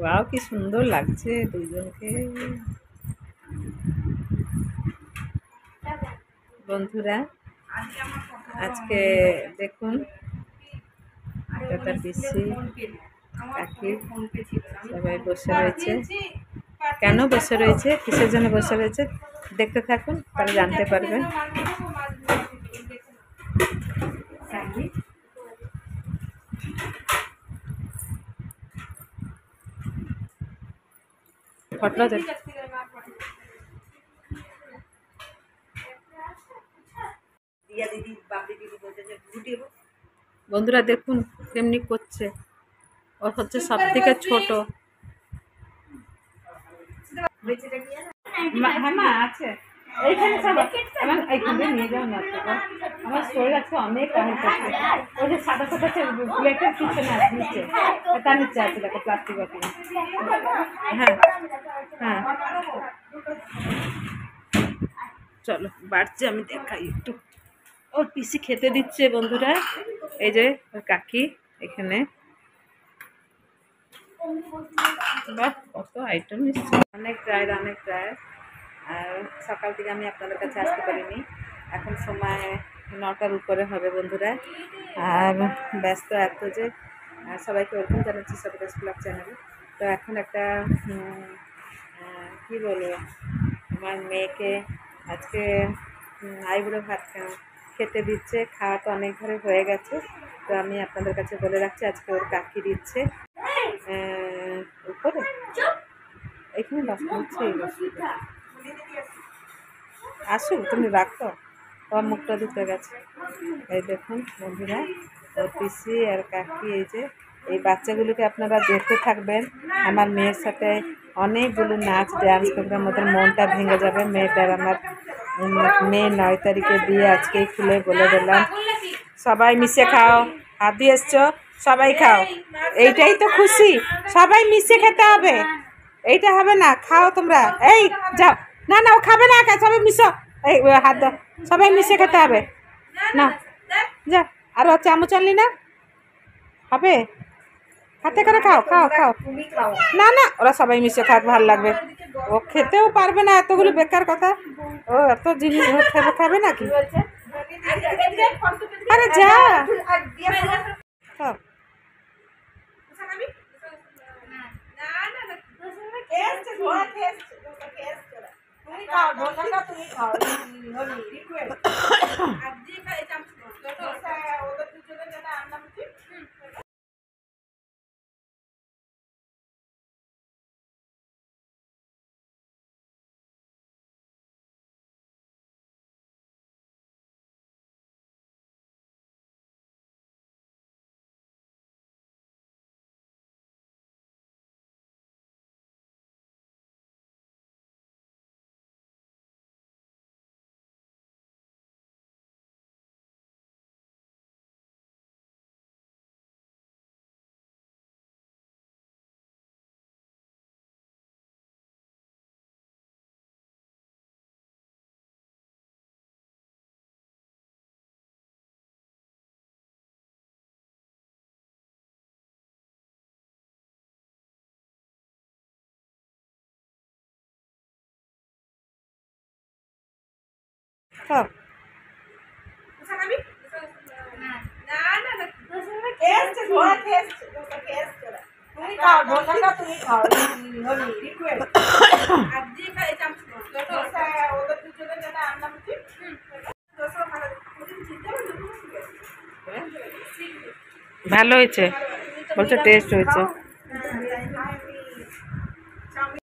Wow, কি সুন্দর লাগছে দুজনকে। বন্ধুরা আজকে দেখুন একটা পিসি কাকি সবাই বসে রয়েছে। কেন বসে রয়েছে, কিসের জন্য বসে রয়েছে দেখতে থাকুন, তাহলে জানতে পারবেন। ফটো দেখ। বন্ধুরা দেখুন কেমনি করছে, ও হচ্ছে সব থেকে ছোট। হ্যাঁ মা আছে এইখানে, এইখানে নিয়ে যাও না, আমার শরীর আছে অনেক কাহিনী করছে। ওই যে সাদা সাদা প্লেটের পিছনে আছে, নিচে তার নিচে আছে, দেখো প্লাস্টিক বাটি। হ্যাঁ হ্যাঁ, চলো বাড়ছে, আমি দেখাই একটু। ওর পিসি খেতে দিচ্ছে বন্ধুরা, এই যে ওর কাকি এখানে। বাহ, কত আইটেম নিচ্ছে, অনেক ড্রায়ের অনেক ড্রায়ের। আর সকাল থেকে আমি আপনাদের কাছে আসতে পারিনি, এখন সময় 9টার উপরে হবে বন্ধুরা। আর ব্যস্ত এত যে, সবাইকে ওয়েলকাম জানাচ্ছি সবিতাস ব্লগ চ্যানেলে। তো এখন একটা কী বলবো, আমার মেয়েকে আজকে আইবুড়ো ভাত খেতে দিচ্ছে। খাওয়া তো অনেক ঘরে হয়ে গেছে, তো আমি আপনাদের কাছে বলে রাখছি আজকে ওর কাকি দিচ্ছে উপরে। এখানে বসতে হচ্ছে, এই বসতে আসুন, তুমি রাখো, তোমার মুখটা ধুতে গেছে। এই দেখুন বন্ধুরা, ওর পিসি আর কাকি। এই যে এই বাচ্চাগুলোকে আপনারা দেখতে থাকবেন। আমার মেয়ের সাথে অনেকগুলো নাচ ডান্স প্রোগ্রাম, ওদের মনটা ভেঙে যাবে। মেয়েটার আমার মেয়ে 9 তারিখে বিয়ে, আজকেই খুলে বলে দিলাম। সবাই মিশে খাও, হাত দিয়ে এসছো, সবাই খাও, এইটাই তো খুশি। সবাই মিশে খেতে হবে, এইটা হবে না, খাও তোমরা। এই যাও, না না ও খাবে না, সবাই মিশো, এই হাত দাও, সবাই মিশে খেতে হবে। না যা, আর চামচ আনলি না, হবে হাতে করে খাও, খাও খাও। না না, ওরা সবাই মিশে খাক, ভালো লাগবে। ও খেতেও পারবে না, এতগুলো বেকার কথা। ও এত জিনিস খাবে নাকি? আরে যা খাও। খাও। ভালো হয়েছে বলছো, টেস্ট হয়েছে।